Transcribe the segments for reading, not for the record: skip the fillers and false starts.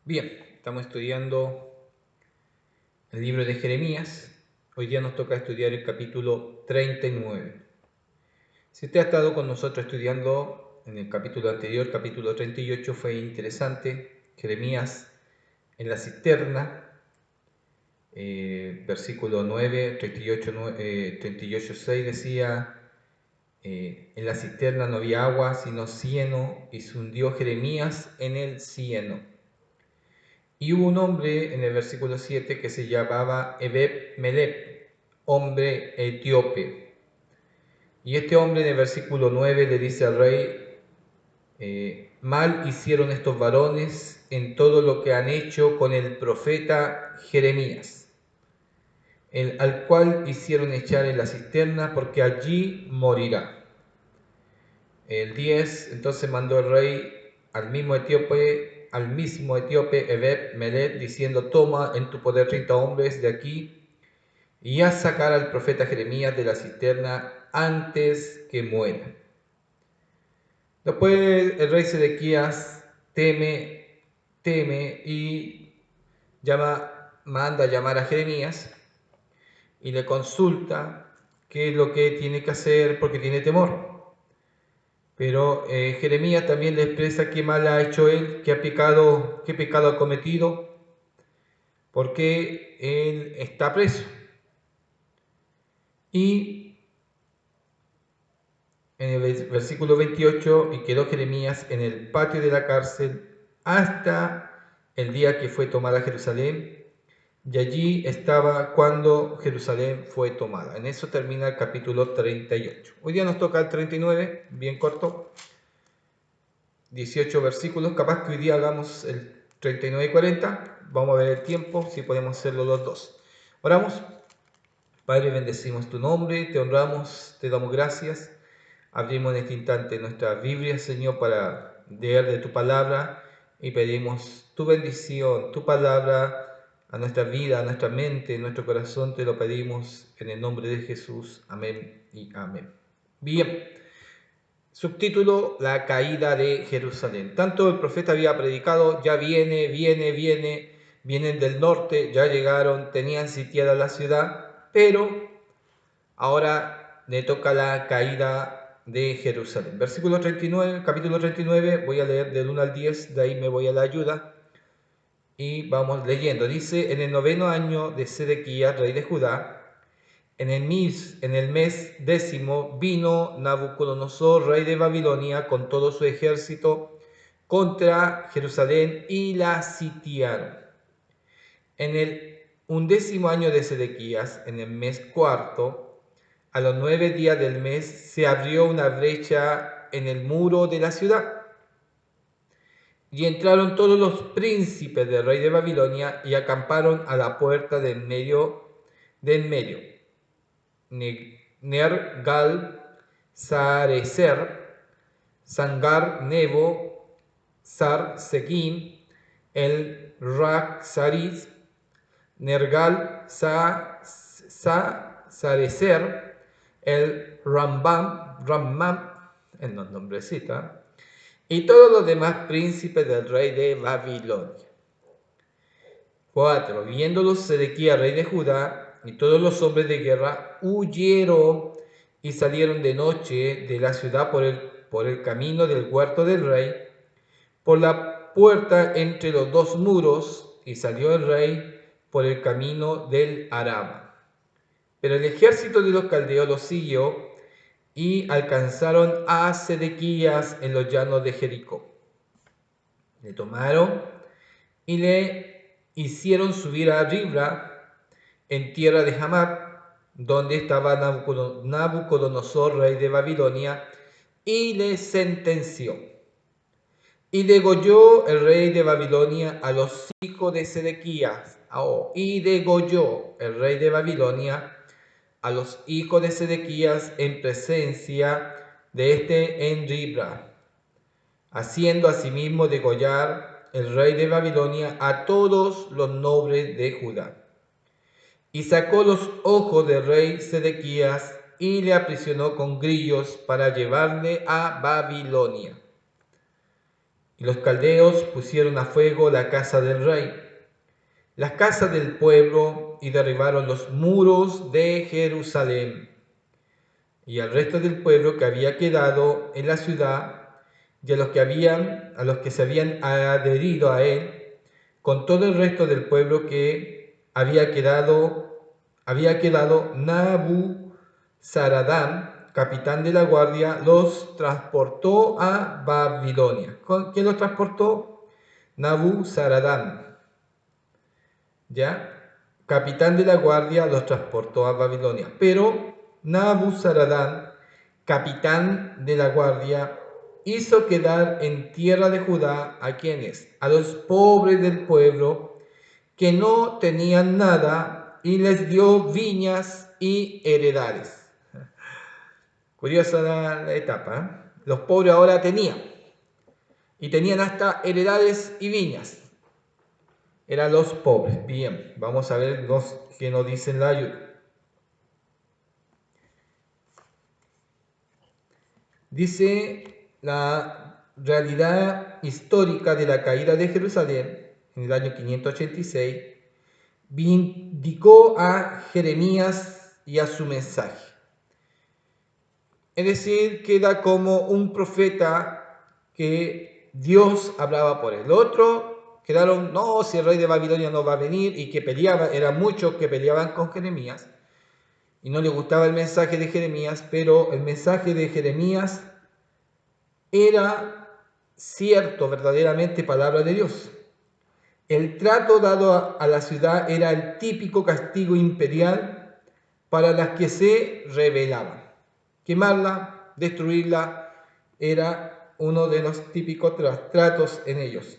Bien, estamos estudiando el libro de Jeremías. Hoy día nos toca estudiar el capítulo 39. Si usted ha estado con nosotros estudiando en el capítulo anterior, capítulo 38, fue interesante. Jeremías en la cisterna, versículo 9, 38, 6 decía, en la cisterna no había agua, sino cieno, y se hundió Jeremías en el cieno. Y hubo un hombre en el versículo 7 que se llamaba Ebed Melech, hombre etíope. Y este hombre en el versículo 9 le dice al rey, mal hicieron estos varones en todo lo que han hecho con el profeta Jeremías, al cual hicieron echar en la cisterna, porque allí morirá. El 10, entonces mandó el rey al mismo etíope Ebed Melech, diciendo, toma en tu poder 30 hombres de aquí y haz sacar al profeta Jeremías de la cisterna antes que muera. Después el rey Sedequías teme y manda a llamar a Jeremías y le consulta qué es lo que tiene que hacer porque tiene temor. Pero Jeremías también le expresa qué mal ha hecho él, qué pecado ha cometido, porque él está preso. Y en el versículo 28, y quedó Jeremías en el patio de la cárcel hasta el día que fue tomada Jerusalén, y allí estaba cuando Jerusalén fue tomada. En eso termina el capítulo 38. Hoy día nos toca el 39, bien corto. 18 versículos, capaz que hoy día hagamos el 39 y 40, vamos a ver el tiempo, si podemos hacerlo los dos. Oramos. Padre, bendecimos tu nombre, te honramos, te damos gracias, abrimos en este instante nuestra Biblia, Señor, para leer de tu palabra y pedimos tu bendición, tu palabra a nuestra vida, a nuestra mente, a nuestro corazón, te lo pedimos en el nombre de Jesús, amén y amén. Bien. Subtítulo: La caída de Jerusalén. Tanto el profeta había predicado, ya vienen del norte, ya llegaron, tenían sitiada la ciudad, pero ahora le toca la caída de Jerusalén. Versículo 39, capítulo 39, voy a leer del 1 al 10, de ahí me voy a la ayuda y vamos leyendo. Dice, en el 9º año de Sedequías, rey de Judá, en el mes 10 vino Nabucodonosor, rey de Babilonia, con todo su ejército contra Jerusalén y la sitiaron. En el 11º año de Sedequías, en el mes cuarto, a los 9 días del mes, se abrió una brecha en el muro de la ciudad. Y entraron todos los príncipes del rey de Babilonia y acamparon a la puerta del medio. Nergal Sarecer, Sangar Nebo, Sarsequim, el Raksaris, Nergal Sarecer, el Rammam, en los nombrecitos, y todos los demás príncipes del rey de Babilonia. 4. Viéndolos Sedequías, rey de Judá, y todos los hombres de guerra huyeron y salieron de noche de la ciudad por el camino del huerto del rey, por la puerta entre los dos muros, y salió el rey por el camino del Araba. Pero el ejército de los caldeos los siguió y alcanzaron a Sedequías en los llanos de Jericó. Le tomaron y le hicieron subir a Ribla, en tierra de Hamar, donde estaba Nabucodonosor, rey de Babilonia, y le sentenció. Y degolló el rey de Babilonia a los hijos de Sedequías. Y degolló el rey de Babilonia a los hijos de Sedequías en presencia de este en Ribla, haciendo asimismo degollar el rey de Babilonia a todos los nobles de Judá. Y sacó los ojos del rey Sedequías y le aprisionó con grillos para llevarle a Babilonia. y los caldeos pusieron a fuego la casa del rey, las casas del pueblo, y derribaron los muros de Jerusalén. Y al resto del pueblo que había quedado en la ciudad, y a los que se habían adherido a él, con todo el resto del pueblo que había quedado Nabuzaradán, capitán de la guardia, los transportó a Babilonia. ¿Quién los transportó? Nabuzaradán, ¿ya? Capitán de la guardia los transportó a Babilonia. Pero Nabuzaradán, capitán de la guardia, hizo quedar en tierra de Judá ¿a quiénes? A los pobres del pueblo que no tenían nada, y les dio viñas y heredades. Curiosa la etapa, ¿eh? Los pobres ahora tenían, y tenían hasta heredades y viñas. Eran los pobres. Bien, vamos a ver qué nos dicen la ayuda. Dice la realidad histórica de la caída de Jerusalén en el año 586, vindicó a Jeremías y a su mensaje. Es decir, queda como un profeta que Dios hablaba por él. Otro quedaron, no, si el rey de Babilonia no va a venir, y que peleaban, eran muchos que peleaban con Jeremías, y no le gustaba el mensaje de Jeremías, pero el mensaje de Jeremías era cierto, verdaderamente palabra de Dios. El trato dado a la ciudad era el típico castigo imperial para las que se rebelaban. Quemarla, destruirla, era uno de los típicos tratos en ellos.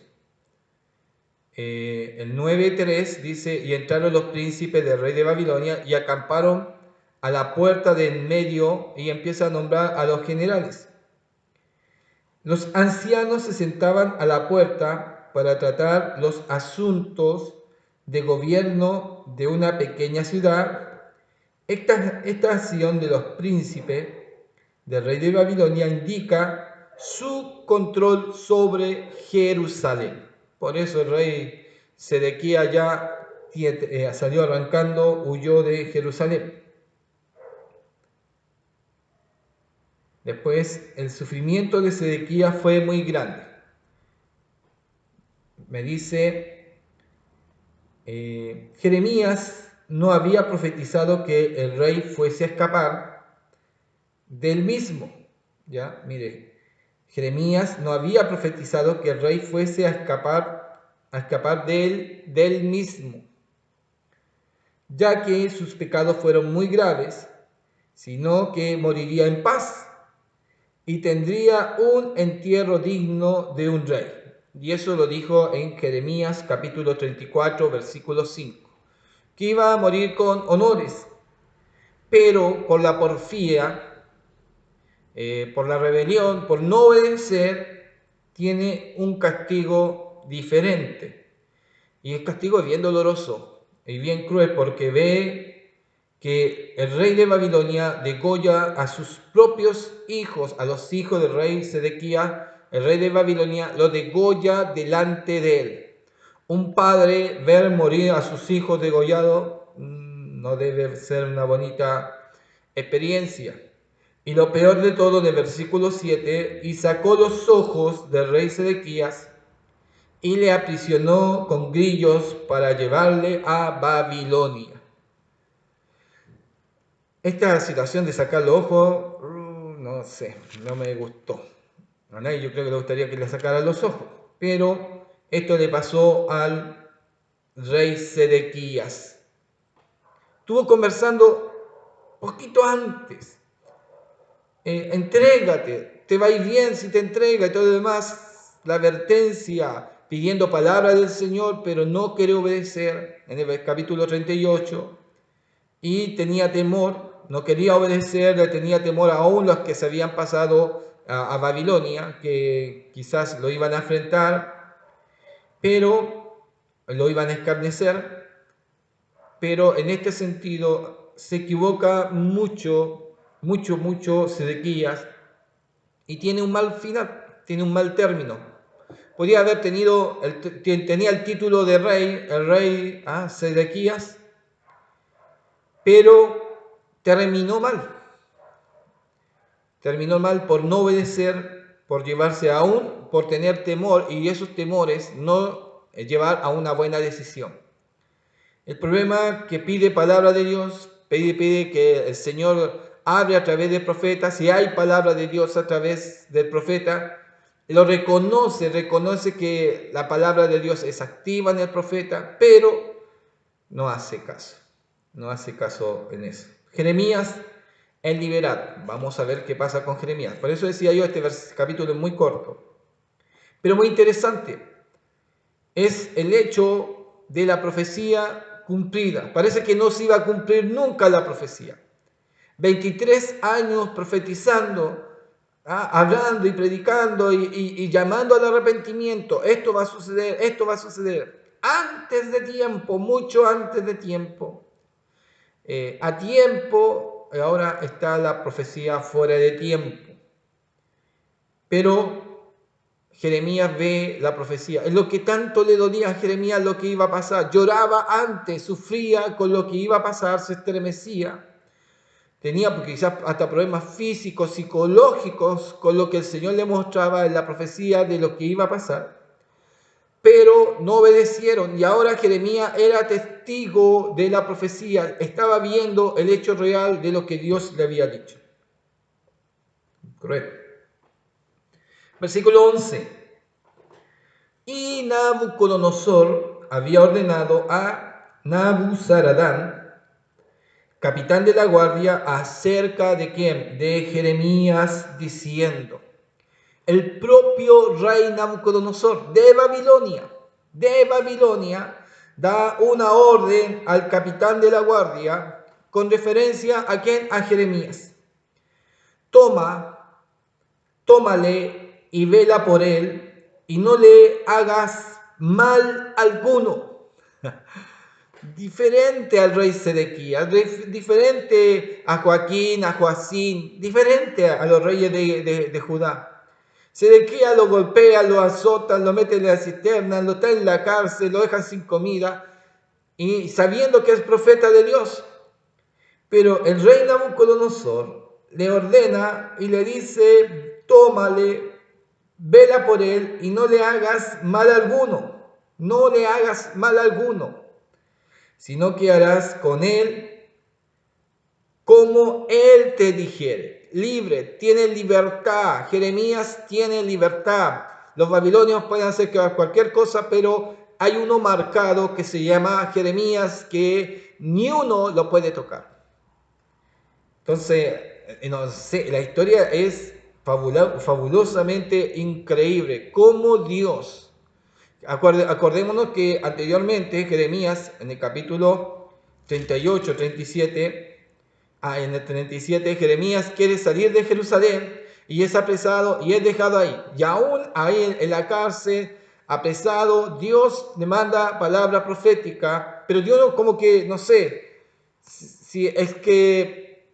El 9:3 dice, y entraron los príncipes del rey de Babilonia y acamparon a la puerta del medio, y empieza a nombrar a los generales. Los ancianos se sentaban a la puerta para tratar los asuntos de gobierno de una pequeña ciudad. Esta acción de los príncipes del rey de Babilonia indica su control sobre Jerusalén. Por eso el rey Sedequías ya salió arrancando, huyó de Jerusalén. Después, el sufrimiento de Sedequías fue muy grande. Me dice, Jeremías no había profetizado que el rey fuese a escapar del mismo. Ya, mire, Jeremías no había profetizado que el rey fuese a escapar del mismo, ya que sus pecados fueron muy graves, sino que moriría en paz y tendría un entierro digno de un rey. Y eso lo dijo en Jeremías capítulo 34, versículo 5, que iba a morir con honores, pero por la porfía, por la rebelión, por no obedecer, tiene un castigo diferente. Y el castigo es bien doloroso y bien cruel, porque ve que el rey de Babilonia degolla a sus propios hijos, a los hijos del rey Sedequías. El rey de Babilonia lo degolla delante de él. Un padre ver morir a sus hijos degollados no debe ser una bonita experiencia. Y lo peor de todo, en el versículo 7, y sacó los ojos del rey Sedequías y le aprisionó con grillos para llevarle a Babilonia. Esta situación de sacar los ojos, no sé, no me gustó. A nadie yo creo que le gustaría que le sacaran los ojos, pero esto le pasó al rey Sedequías. Estuvo conversando poquito antes. Entrégate, te va a ir bien si te entregas y todo lo demás. La advertencia, pidiendo palabra del Señor, pero no quiere obedecer, en el capítulo 38, y tenía temor. No quería obedecer, le tenía temor aún los que se habían pasado a Babilonia, que quizás lo iban a enfrentar, pero lo iban a escarnecer. Pero en este sentido se equivoca mucho Sedequías, y tiene un mal final, tiene un mal término, podía haber tenido, tenía el título de rey, el rey Sedequías, pero terminó mal. Terminó mal por no obedecer, por llevarse aún, por tener temor, y esos temores no llevar a una buena decisión. El problema que pide palabra de Dios, pide que el Señor hable a través del profeta. Si hay palabra de Dios a través del profeta, lo reconoce que la palabra de Dios es activa en el profeta, pero no hace caso en eso. Jeremías es liberado. Vamos a ver qué pasa con Jeremías. Por eso decía yo, este capítulo es muy corto, pero muy interesante. Es el hecho de la profecía cumplida. Parece que no se iba a cumplir nunca la profecía. 23 años profetizando, hablando y predicando y llamando al arrepentimiento. Esto va a suceder, esto va a suceder. Antes de tiempo, mucho antes de tiempo. A tiempo, ahora está la profecía fuera de tiempo. Pero Jeremías ve la profecía. Es lo que tanto le dolía a Jeremías lo que iba a pasar. Lloraba antes, sufría con lo que iba a pasar, se estremecía. Tenía quizás hasta problemas físicos, psicológicos, con lo que el Señor le mostraba en la profecía de lo que iba a pasar. Pero no obedecieron, y ahora Jeremías era testigo de la profecía, estaba viendo el hecho real de lo que Dios le había dicho. Correcto. Versículo 11. Y Nabucodonosor había ordenado a Nabuzaradán, capitán de la guardia, acerca de quién, de Jeremías, diciendo: el propio rey Nabucodonosor de Babilonia, da una orden al capitán de la guardia con referencia a quién, a Jeremías. Tómale y vela por él, y no le hagas mal alguno. Diferente al rey Sedequías, diferente a Joaquín, a Joacín, diferente a los reyes de Judá. Sedequías lo golpea, lo azota, lo mete en la cisterna, lo trae en la cárcel, lo deja sin comida, y sabiendo que es profeta de Dios. Pero el rey Nabucodonosor le ordena y le dice: tómale, vela por él y no le hagas mal alguno, no le hagas mal alguno, sino que harás con él como él te dijere. Libre, tiene libertad. Jeremías tiene libertad. Los babilonios pueden hacer cualquier cosa, pero hay uno marcado que se llama Jeremías, que ni uno lo puede tocar. Entonces, no sé, la historia es fabulosamente increíble. Cómo Dios, acordémonos que anteriormente Jeremías, en el capítulo 38, 37, en el 37, Jeremías quiere salir de Jerusalén y es apresado y es dejado ahí. Y aún ahí en la cárcel, apresado, Dios le manda palabra profética, pero Dios como que, no sé, si es que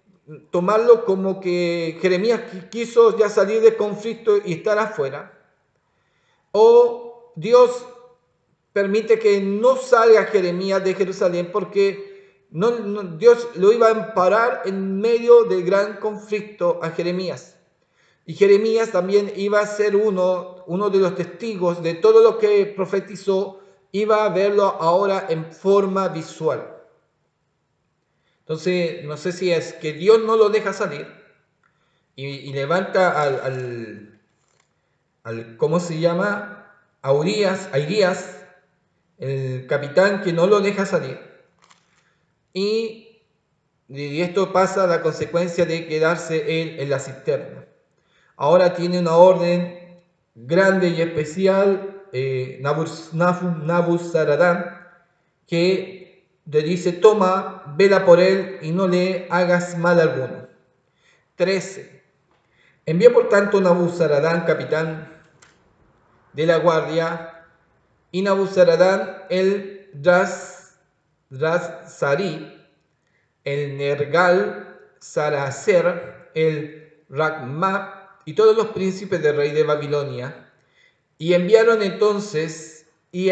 tomarlo como que Jeremías quiso ya salir del conflicto y estar afuera, o Dios permite que no salga Jeremías de Jerusalén porque Dios lo iba a amparar en medio del gran conflicto a Jeremías. Y Jeremías también iba a ser uno de los testigos de todo lo que profetizó, iba a verlo ahora en forma visual. Entonces, no sé si es que Dios no lo deja salir y levanta al ¿cómo se llama? A Irías, el capitán que no lo deja salir. Y esto pasa a la consecuencia de quedarse él en la cisterna. Ahora tiene una orden grande y especial, Nabuzaradán, que le dice: toma, vela por él y no le hagas mal alguno. 13. Envió por tanto Nabuzaradán, capitán de la guardia, y Nabuzaradán el Rasari, el Nergal Saracer, el Ragmab y todos los príncipes del rey de Babilonia Y enviaron entonces y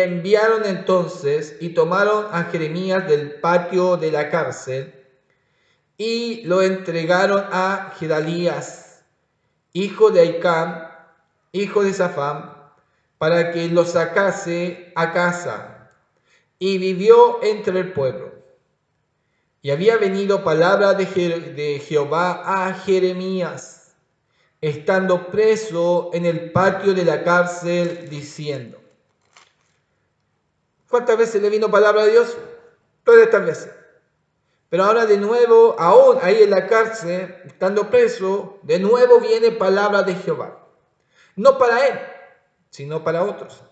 tomaron a Jeremías del patio de la cárcel y lo entregaron a Gedalías, hijo de Ahicam, hijo de Safán, para que lo sacase a casa. Y vivió entre el pueblo. Y había venido palabra de Jehová a Jeremías, estando preso en el patio de la cárcel, diciendo. ¿Cuántas veces le vino palabra de Dios? Todas estas veces. Pero ahora de nuevo, aún ahí en la cárcel, estando preso, de nuevo viene palabra de Jehová. No para él, sino para otros.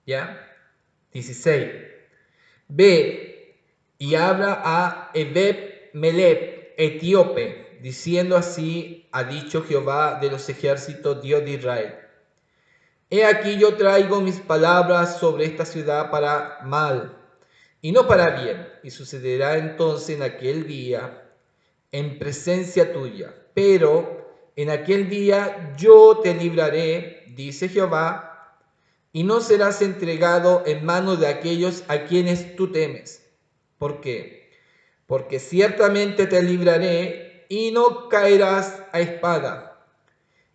¿Ya? 16. Ve y habla a Ebed Melech, etíope, diciendo así: ha dicho Jehová de los ejércitos, Dios de Israel. He aquí yo traigo mis palabras sobre esta ciudad para mal, y no para bien. Y sucederá entonces en aquel día, en presencia tuya. Pero en aquel día yo te libraré, dice Jehová, y no serás entregado en manos de aquellos a quienes tú temes. ¿Por qué? Porque ciertamente te libraré y no caerás a espada,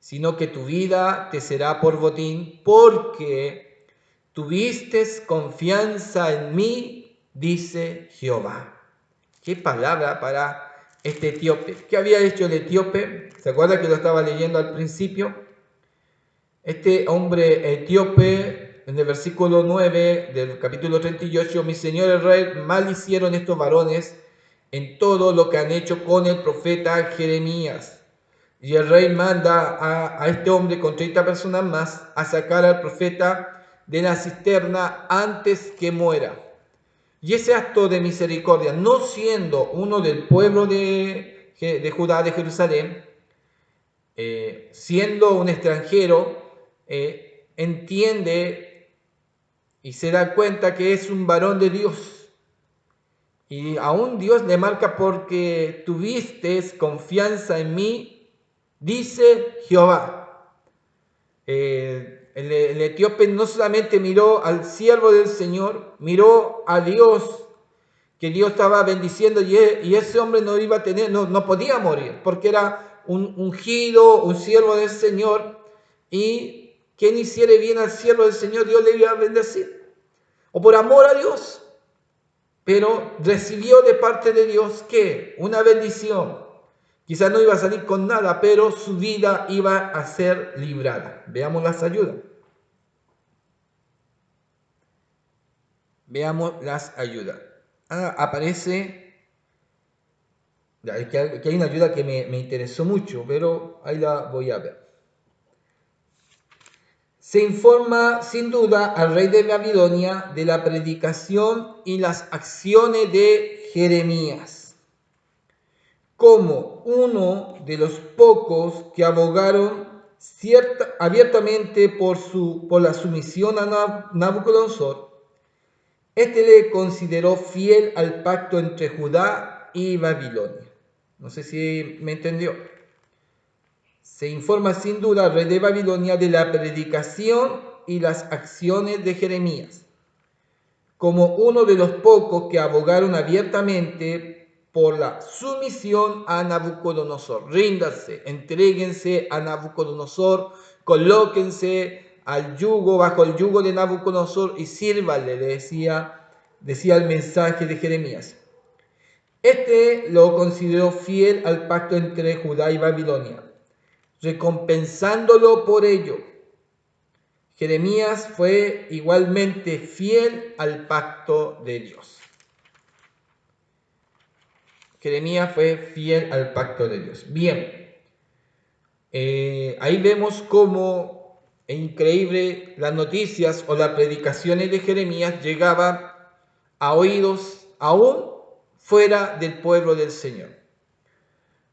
sino que tu vida te será por botín, porque tuviste confianza en mí, dice Jehová. Qué palabra para este etíope. ¿Qué había hecho el etíope? ¿Se acuerda que lo estaba leyendo al principio? Este hombre etíope, en el versículo 9 del capítulo 38, mi señor el rey, mal hicieron estos varones en todo lo que han hecho con el profeta Jeremías. Y el rey manda a este hombre con 30 personas más a sacar al profeta de la cisterna antes que muera. Y ese acto de misericordia, no siendo uno del pueblo de Judá, de Jerusalén, siendo un extranjero, entiende y se da cuenta que es un varón de Dios. Y aún Dios le marca: porque tuviste confianza en mí, dice Jehová. El etíope no solamente miró al siervo del Señor, miró a Dios, que Dios estaba bendiciendo, y ese hombre no iba a tener, no podía morir, porque era un ungido, un siervo del Señor, y quien hiciere bien al siervo del Señor, Dios le iba a bendecir, o por amor a Dios. Pero recibió de parte de Dios, ¿qué? Una bendición. Quizás no iba a salir con nada, pero su vida iba a ser librada. Veamos las ayudas. Veamos las ayudas. Aparece, que hay una ayuda que me interesó mucho, pero ahí la voy a ver. Se informa sin duda al rey de Babilonia de la predicación y las acciones de Jeremías, como uno de los pocos que abogaron abiertamente por la sumisión a Nabucodonosor. Este le consideró fiel al pacto entre Judá y Babilonia. No sé si me entendió. Se informa sin duda al rey de Babilonia de la predicación y las acciones de Jeremías, como uno de los pocos que abogaron abiertamente por la sumisión a Nabucodonosor. Ríndanse, entréguense a Nabucodonosor, colóquense bajo el yugo de Nabucodonosor y sírvanle, decía el mensaje de Jeremías. Este lo consideró fiel al pacto entre Judá y Babilonia, recompensándolo por ello. Jeremías fue igualmente fiel al pacto de Dios. Jeremías fue fiel al pacto de Dios. Bien, ahí vemos cómo es increíble las noticias o las predicaciones de Jeremías llegaban a oídos aún fuera del pueblo del Señor.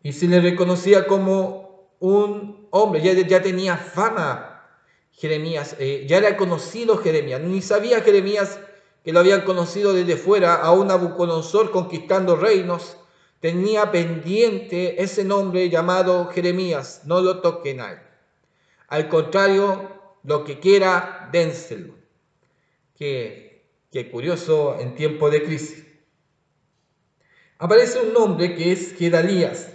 Y se le reconocía como un hombre, ya tenía fama Jeremías, ya era conocido Jeremías, ni sabía Jeremías que lo habían conocido desde fuera, a un Nabucodonosor conquistando reinos, tenía pendiente ese nombre llamado Jeremías, no lo toquen a él. Al contrario, lo que quiera, dénselo. Qué curioso en tiempo de crisis. Aparece un nombre que es Gedalías.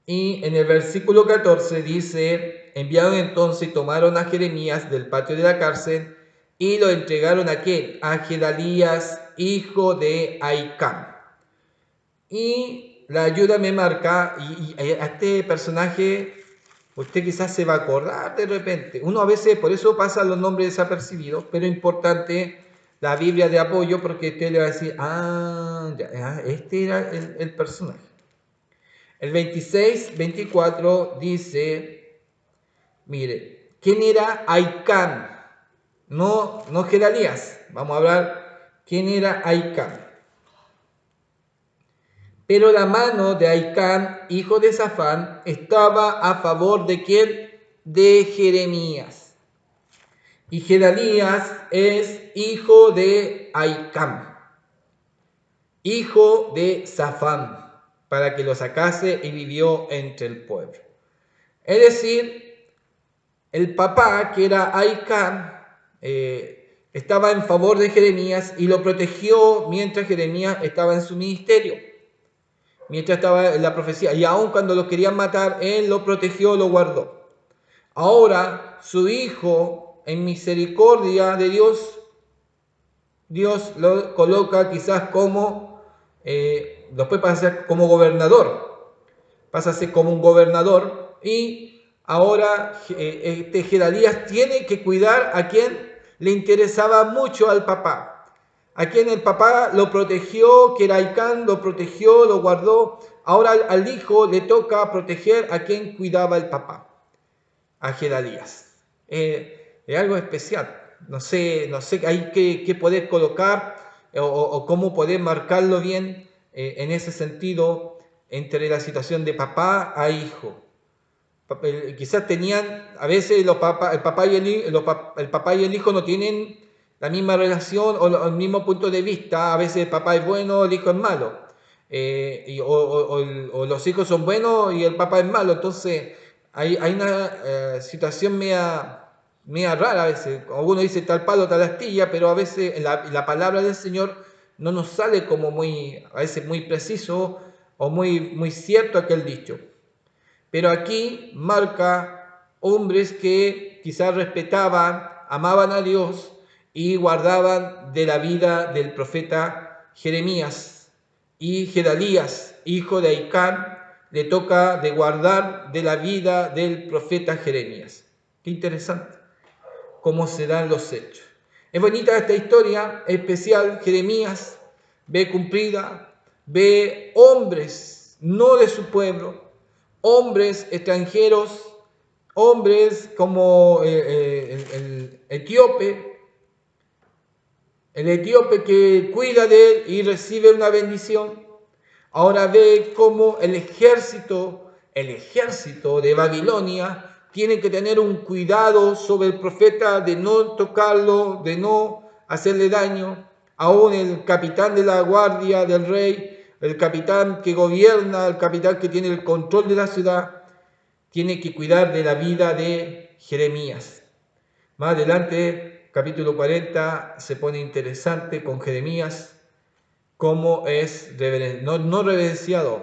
Y en el versículo 14 dice, enviaron entonces y tomaron a Jeremías del patio de la cárcel y lo entregaron a ¿quién? A Gedalías, hijo de Ahicam. Y la ayuda me marca, y a este personaje usted quizás se va a acordar de repente. Uno a veces, por eso pasan los nombres desapercibidos, pero es importante la Biblia de apoyo porque usted le va a decir, ya, este era el personaje. El 26-24 dice, mire, ¿quién era Ahicam? No Gedalías, vamos a hablar, ¿quién era Ahicam? Pero la mano de Ahicam, hijo de Safán, estaba a favor de ¿quién? De Jeremías. Y Gedalías es hijo de Ahicam, hijo de Safán, para que lo sacase y vivió entre el pueblo. Es decir, el papá, que era Ahicam, estaba en favor de Jeremías y lo protegió mientras Jeremías estaba en su ministerio, mientras estaba en la profecía. Y aun cuando lo querían matar, él lo protegió, lo guardó. Ahora, su hijo, en misericordia de Dios, Dios lo coloca quizás como, después pasa a ser como gobernador, pasa a ser como un gobernador y ahora Gedalías tiene que cuidar a quien le interesaba mucho al papá, a quien el papá lo protegió, que era Ahicam, lo protegió, lo guardó. Ahora al hijo le toca proteger a quien cuidaba el papá, a Gedalías. Es algo especial. No sé, hay que poder colocar o cómo poder marcarlo bien en ese sentido entre la situación de papá a hijo. Quizás tenían, a veces el papá y el hijo no tienen la misma relación o el mismo punto de vista. A veces el papá es bueno, el hijo es malo. O los hijos son buenos y el papá es malo. Entonces hay una situación media rara a veces. Algunos dicen tal palo, tal astilla, pero a veces en la palabra del Señor no nos sale como a veces muy preciso o muy cierto aquel dicho. Pero aquí marca hombres que quizás respetaban, amaban a Dios y guardaban de la vida del profeta Jeremías. Y Gedalías, hijo de Ahicam, le toca de guardar de la vida del profeta Jeremías. Qué interesante cómo se dan los hechos. Es bonita esta historia especial. Jeremías ve cumplida, ve hombres no de su pueblo, hombres extranjeros, hombres como el etíope que cuida de él y recibe una bendición. Ahora ve cómo el ejército de Babilonia tiene que tener un cuidado sobre el profeta de no tocarlo, de no hacerle daño. Aún el capitán de la guardia del rey, el capitán que gobierna, el capitán que tiene el control de la ciudad, tiene que cuidar de la vida de Jeremías. Más adelante, capítulo 40, se pone interesante con Jeremías, cómo es no reverenciado,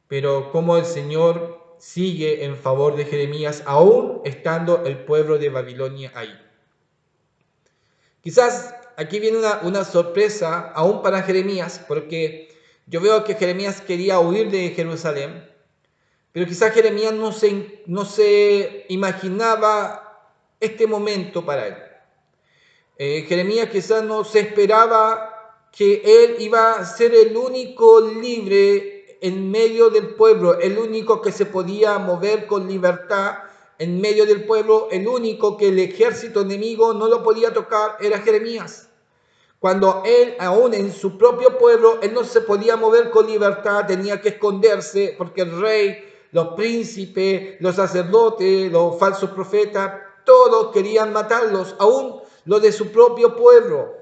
pero cómo el Señor sigue en favor de Jeremías, aún estando el pueblo de Babilonia ahí. Quizás aquí viene una sorpresa aún para Jeremías, porque yo veo que Jeremías quería huir de Jerusalén, pero quizás Jeremías no se imaginaba este momento para él. Jeremías quizás no se esperaba que él iba a ser el único libre en medio del pueblo, el único que se podía mover con libertad en medio del pueblo, el único que el ejército enemigo no lo podía tocar era Jeremías. Cuando él, aún en su propio pueblo, él no se podía mover con libertad, tenía que esconderse porque el rey, los príncipes, los sacerdotes, los falsos profetas, todos querían matarlos, aún los de su propio pueblo,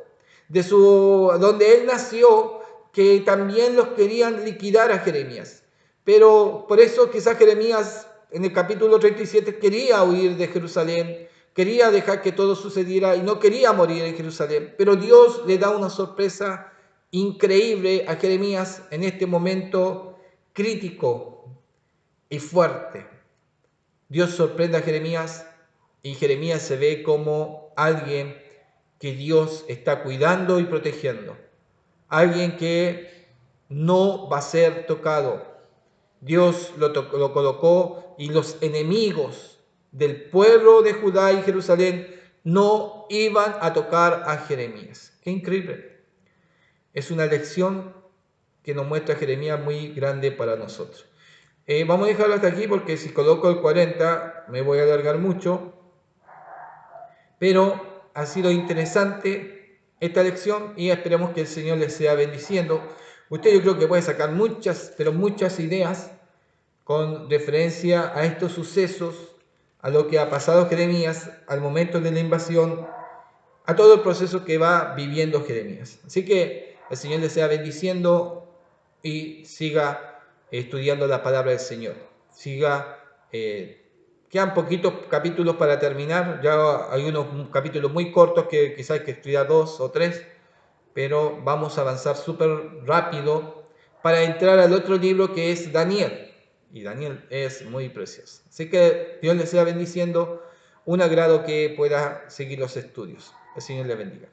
donde él nació, que también los querían liquidar a Jeremías. Pero por eso quizás Jeremías en el capítulo 37 quería huir de Jerusalén, quería dejar que todo sucediera y no quería morir en Jerusalén. Pero Dios le da una sorpresa increíble a Jeremías en este momento crítico y fuerte. Dios sorprende a Jeremías y Jeremías se ve como alguien que Dios está cuidando y protegiendo. Alguien que no va a ser tocado. Dios lo colocó y los enemigos del pueblo de Judá y Jerusalén no iban a tocar a Jeremías. Qué increíble. Es una lección que nos muestra Jeremías muy grande para nosotros. Vamos a dejarlo hasta aquí porque si coloco el 40 me voy a alargar mucho, pero ha sido interesante esta lección y esperemos que el Señor les sea bendiciendo. Usted yo creo que puede sacar muchas, pero muchas ideas con referencia a estos sucesos, a lo que ha pasado Jeremías al momento de la invasión, a todo el proceso que va viviendo Jeremías. Así que el Señor les sea bendiciendo y siga estudiando la palabra del Señor. Quedan poquitos capítulos para terminar, ya hay unos capítulos muy cortos que quizás hay que estudiar 2 o 3, pero vamos a avanzar súper rápido para entrar al otro libro que es Daniel. Y Daniel es muy precioso. Así que Dios les sea bendiciendo. Un agrado que pueda seguir los estudios. El Señor les bendiga.